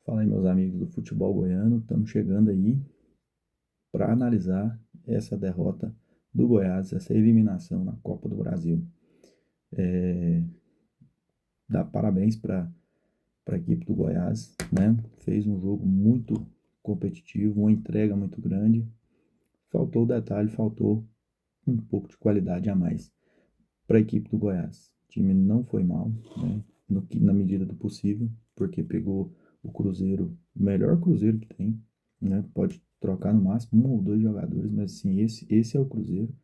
Fala aí, meus amigos do futebol goiano. Estamos chegando aí para analisar essa derrota do Goiás, essa eliminação na Copa do Brasil. Dá parabéns para a equipe do Goiás, né? Fez um jogo muito competitivo, uma entrega muito grande. Faltou o detalhe, faltou um pouco de qualidade a mais para a equipe do Goiás. O time não foi mal, né? Na medida do possível, porque pegou o Cruzeiro, o melhor Cruzeiro que tem, né? Pode trocar no máximo um ou dois jogadores, mas sim, esse é o Cruzeiro.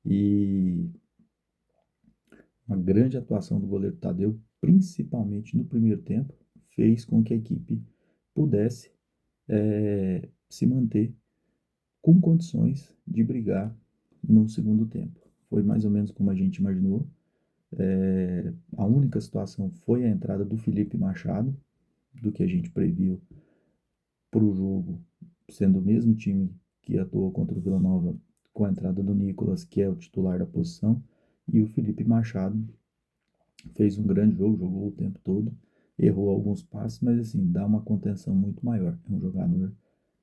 E uma grande atuação do goleiro Tadeu, principalmente no primeiro tempo, fez com que a equipe pudesse se manter com condições de brigar no segundo tempo. Foi mais ou menos como a gente imaginou. A única situação foi a entrada do Felipe Machado, do que a gente previu para o jogo, sendo o mesmo time que atuou contra o Vila Nova, com a entrada do Nicolas, que é o titular da posição, e o Felipe Machado fez um grande jogo, jogou o tempo todo, errou alguns passes, mas assim, dá uma contenção muito maior. É um jogador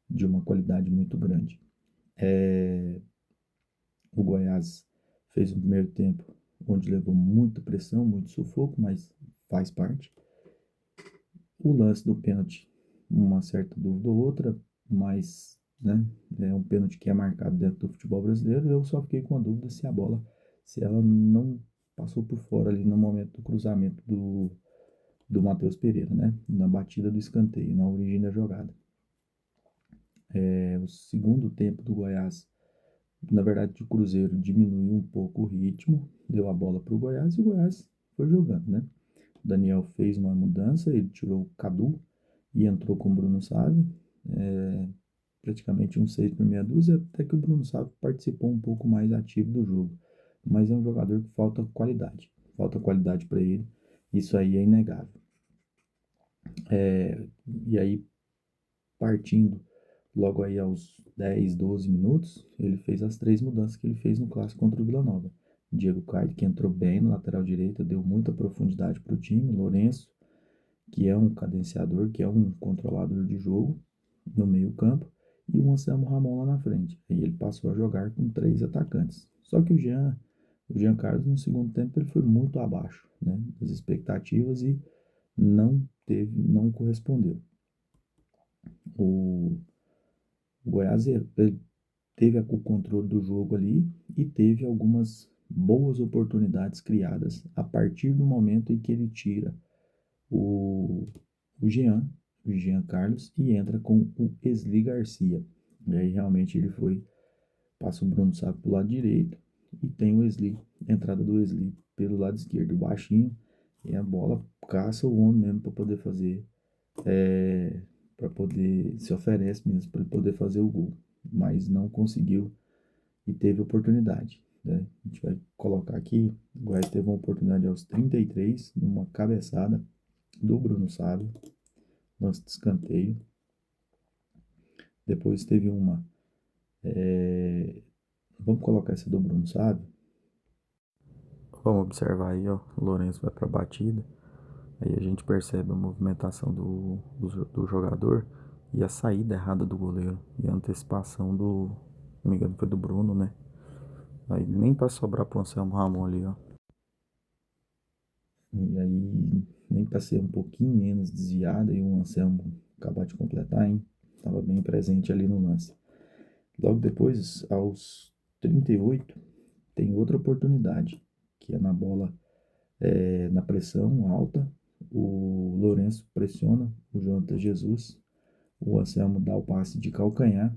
de uma qualidade muito grande. O Goiás fez um primeiro tempo onde levou muita pressão, muito sufoco, mas faz parte. O lance do pênalti, uma certa dúvida ou outra, mas né, é um pênalti que é marcado dentro do futebol brasileiro. Eu só fiquei com a dúvida se a bola, se ela não passou por fora ali no momento do cruzamento do Matheus Pereira, né? Na batida do escanteio, na origem da jogada. O segundo tempo do Goiás, na verdade, o Cruzeiro diminuiu um pouco o ritmo, deu a bola para o Goiás e o Goiás foi jogando, né? O Daniel fez uma mudança, ele tirou o Cadu e entrou com o Bruno Sávio, praticamente um 6 por meia dúzia, até que o Bruno Sávio participou um pouco mais ativo do jogo. Mas é um jogador que falta qualidade para ele, isso aí é inegável. E aí, partindo logo aí aos 10, 12 minutos, ele fez as três mudanças que ele fez no clássico contra o Vila Nova. Diego Caio, que entrou bem na lateral direita, deu muita profundidade para o time. Lourenço, que é um cadenciador, que é um controlador de jogo no meio campo. E o Anselmo Ramon lá na frente. Aí ele passou a jogar com três atacantes. Só que o Jean Carlos no segundo tempo ele foi muito abaixo, né, das expectativas e não correspondeu. O o Goiás teve o controle do jogo ali e teve algumas boas oportunidades criadas a partir do momento em que ele tira o, o Jean, o Jean Carlos, e entra com o Esli Garcia. E aí realmente ele passa o Bruno Sá pro lado direito e tem o Esli, entrada do Esli pelo lado esquerdo, baixinho, e a bola caça o homem mesmo para poder fazer para poder se oferece mesmo para poder fazer o gol, mas não conseguiu e teve oportunidade, né? A gente vai colocar aqui, o Goiás teve uma oportunidade aos 33, numa cabeçada do Bruno Sávio, lance de escanteio. Depois teve uma, vamos colocar essa do Bruno Sávio. Vamos observar aí, ó, o Lourenço vai para a batida. Aí a gente percebe a movimentação do jogador e a saída errada do goleiro e a antecipação se não me engano, foi do Bruno, né? Aí nem para sobrar pro Anselmo Ramon ali, ó. E aí, nem para ser um pouquinho menos desviada e o Anselmo acabar de completar, hein? Tava bem presente ali no lance. Logo depois, aos 38, tem outra oportunidade, que é na bola, na pressão alta. O Lourenço pressiona o Jonathan Jesus. O Anselmo dá o passe de calcanhar.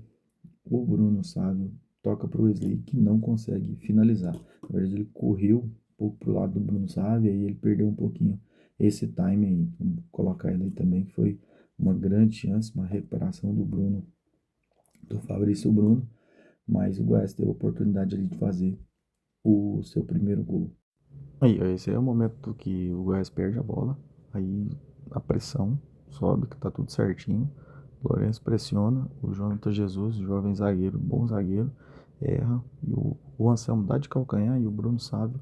O Bruno Sávio toca para o Wesley, que não consegue finalizar. Na verdade, ele correu um pouco para o lado do Bruno Sávio e ele perdeu um pouquinho esse time aí. Vamos colocar ele aí também, que foi uma grande chance, uma recuperação do Bruno, do Fabrício Bruno. Mas o Goiás teve a oportunidade ali de fazer o seu primeiro gol. Aí, esse é o momento que o Goiás perde a bola. Aí a pressão sobe, que tá tudo certinho. O Lourenço pressiona, o Jonathan Jesus, jovem zagueiro, bom zagueiro, erra. E o Anselmo dá de calcanhar e o Bruno Sávio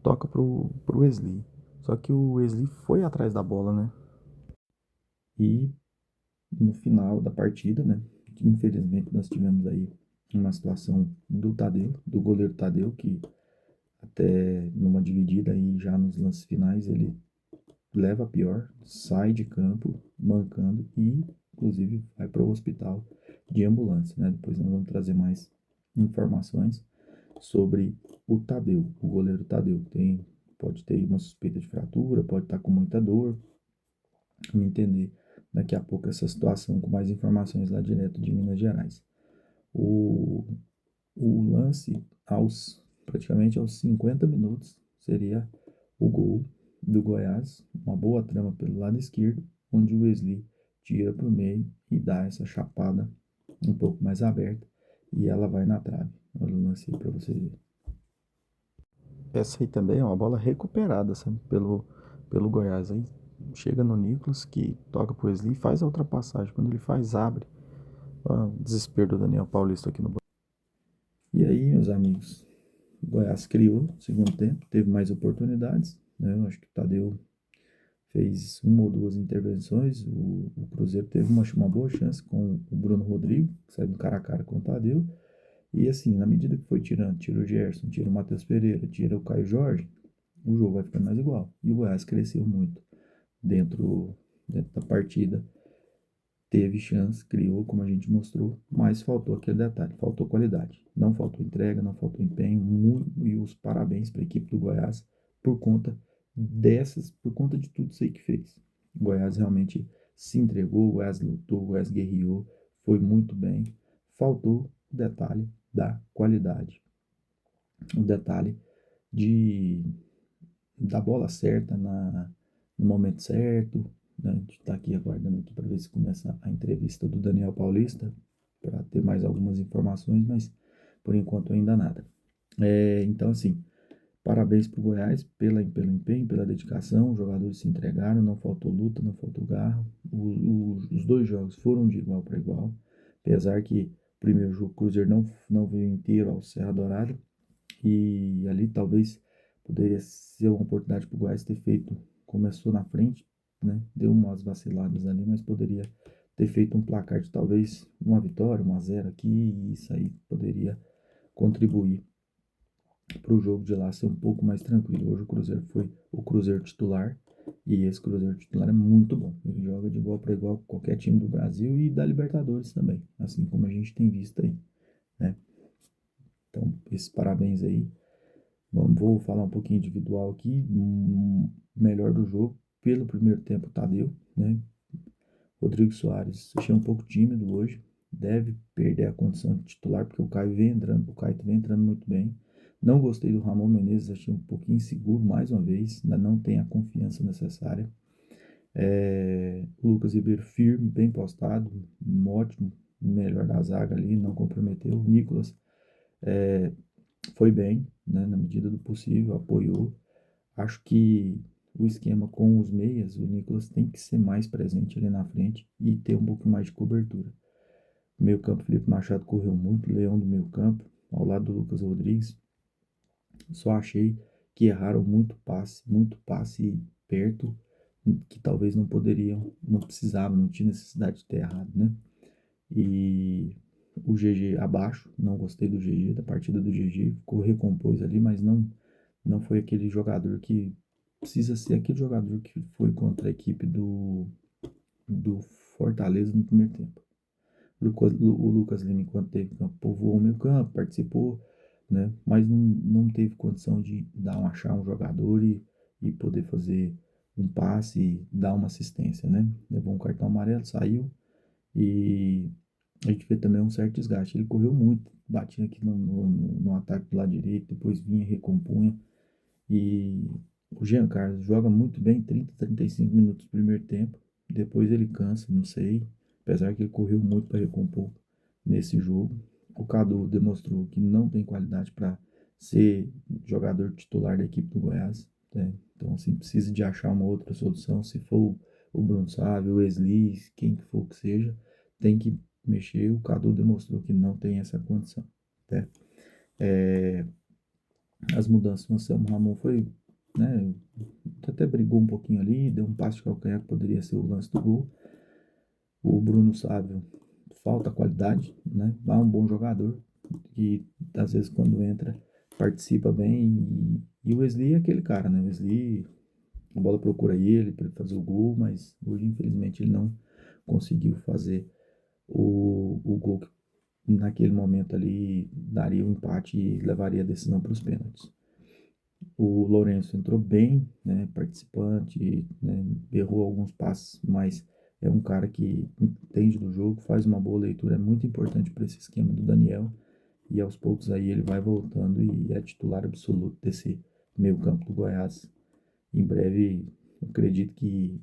toca pro Wesley. Só que o Wesley foi atrás da bola, né? E no final da partida, né? Infelizmente nós tivemos aí uma situação do Tadeu, do goleiro Tadeu, que até numa dividida aí já nos lances finais ele leva a pior, sai de campo mancando e inclusive vai para o hospital de ambulância, né? Depois nós vamos trazer mais informações sobre o Tadeu, o goleiro Tadeu. Pode ter uma suspeita de fratura, pode estar com muita dor. Vamos entender daqui a pouco essa situação com mais informações lá direto de Minas Gerais. O, o lance praticamente aos 50 minutos seria o gol do Goiás, uma boa trama pelo lado esquerdo, onde o Wesley tira para o meio e dá essa chapada um pouco mais aberta e ela vai na trave. Olha o lance aí para você ver. Essa aí também é uma bola recuperada, sabe, pelo Goiás. Aí chega no Nicolas, que toca pro Wesley e faz a ultrapassagem. Quando ele faz, abre. Ó, o desespero do Daniel Paulista aqui no banco. E aí, meus amigos, o Goiás criou no segundo tempo, teve mais oportunidades, né? Eu acho que o Tadeu fez uma ou duas intervenções. O Cruzeiro teve uma boa chance com o Bruno Rodrigo, que saiu do cara a cara com o Tadeu. E assim, na medida que foi tirando, tira o Gerson, tira o Matheus Pereira, tira o Caio Jorge, o jogo vai ficando mais igual. E o Goiás cresceu muito dentro, dentro da partida. Teve chance, criou, como a gente mostrou, mas faltou aquele detalhe, faltou qualidade. Não faltou entrega, não faltou empenho. E os parabéns para a equipe do Goiás por conta por conta de tudo isso aí que fez. O Goiás realmente se entregou, o Goiás lutou, o Goiás guerreou, foi muito bem. Faltou o detalhe da qualidade, o detalhe de da bola certa no momento certo. Né? A gente está aqui aguardando aqui para ver se começa a entrevista do Daniel Paulista, para ter mais algumas informações, mas por enquanto ainda nada. Então, assim, parabéns para o Goiás pelo empenho, pela dedicação. Os jogadores se entregaram, não faltou luta, não faltou garra. Os dois jogos foram de igual para igual, apesar que o primeiro jogo o Cruzeiro não veio inteiro ao Serra Dourada, e ali talvez poderia ser uma oportunidade para o Goiás ter feito, começou na frente, né? Deu umas vaciladas ali, mas poderia ter feito um placar de talvez uma vitória, 1-0 aqui, e isso aí poderia contribuir para o jogo de lá ser um pouco mais tranquilo. Hoje o Cruzeiro foi o Cruzeiro titular, e esse Cruzeiro titular é muito bom. Ele joga de igual para igual com qualquer time do Brasil e da Libertadores também, assim como a gente tem visto aí, né? Então, esses parabéns aí. Vou falar um pouquinho individual aqui. Melhor do jogo, pelo primeiro tempo, Tadeu, né? Rodrigo Soares, achei um pouco tímido hoje. Deve perder a condição de titular, porque o Caio vem entrando muito bem. Não gostei do Ramon Menezes, achei um pouquinho inseguro mais uma vez, ainda não tem a confiança necessária. O Lucas Ribeiro firme, bem postado, um ótimo, melhor da zaga ali, não comprometeu. O Nicolas foi bem, né, na medida do possível, apoiou. Acho que o esquema com os meias, o Nicolas tem que ser mais presente ali na frente e ter um pouco mais de cobertura. Meio campo, Felipe Machado correu muito, Leão do meio campo, ao lado do Lucas Rodrigues. Só achei que erraram muito passe perto, que talvez não poderiam, não precisavam, não tinha necessidade de ter errado, né? E o GG abaixo, não gostei do GG, da partida do GG, ficou recompôs ali, mas não foi aquele jogador que precisa ser aquele jogador que foi contra a equipe do Fortaleza no primeiro tempo. O Lucas Lima, enquanto teve campo, povoou o meio campo, participou, né? Mas não teve condição de achar um jogador e poder fazer um passe e dar uma assistência, né? Levou um cartão amarelo, saiu e a gente vê também um certo desgaste. Ele correu muito, batia aqui no ataque do lado direito, depois vinha, recompunha. E o Jean Carlos joga muito bem, 30, 35 minutos do primeiro tempo. Depois ele cansa, não sei. Apesar que ele correu muito para recompor nesse jogo. O Cadu demonstrou que não tem qualidade para ser jogador titular da equipe do Goiás, né? Então, assim, precisa de achar uma outra solução. Se for o Bruno Sávio, o Wesley, quem que for que seja, tem que mexer. O Cadu demonstrou que não tem essa condição, né? As mudanças no Anselmo Ramon foi, né, até brigou um pouquinho ali, deu um passe de calcanhar que poderia ser o lance do gol, O Bruno Sávio falta qualidade, né? É um bom jogador e às vezes quando entra participa bem. E o Wesley é aquele cara, né? O Wesley, a bola procura ele para fazer o gol, mas hoje infelizmente ele não conseguiu fazer o gol que naquele momento ali daria o empate e levaria a decisão para os pênaltis. O Lourenço entrou bem, né, participante, né, errou alguns passes, mas é um cara que entende do jogo, faz uma boa leitura, é muito importante para esse esquema do Daniel. E aos poucos aí ele vai voltando e é titular absoluto desse meio campo do Goiás. Em breve, eu acredito que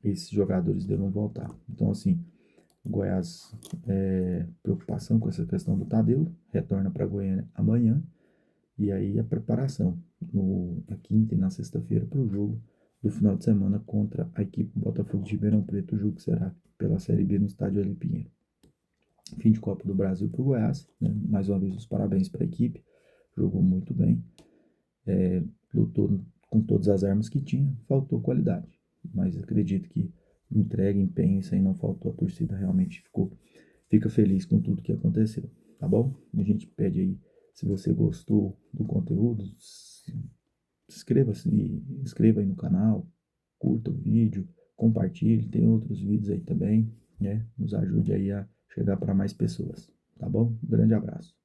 esses jogadores devam voltar. Então, assim, o Goiás, preocupação com essa questão do Tadeu, retorna para Goiânia amanhã. E aí a preparação na quinta e na sexta-feira para o jogo do final de semana contra a equipe do Botafogo de Ribeirão Preto, o jogo que será pela Série B no estádio Ali Pinheiro. Fim de Copa do Brasil para o Goiás, né? Mais uma vez os parabéns para a equipe, jogou muito bem, lutou com todas as armas que tinha, faltou qualidade, mas acredito que entrega, empenho, isso aí não faltou, a torcida realmente fica feliz com tudo que aconteceu, tá bom? A gente pede aí, se você gostou do conteúdo, inscreva aí no canal, curta o vídeo, compartilhe, tem outros vídeos aí também, né? Nos ajude aí a chegar para mais pessoas, tá bom? Um grande abraço.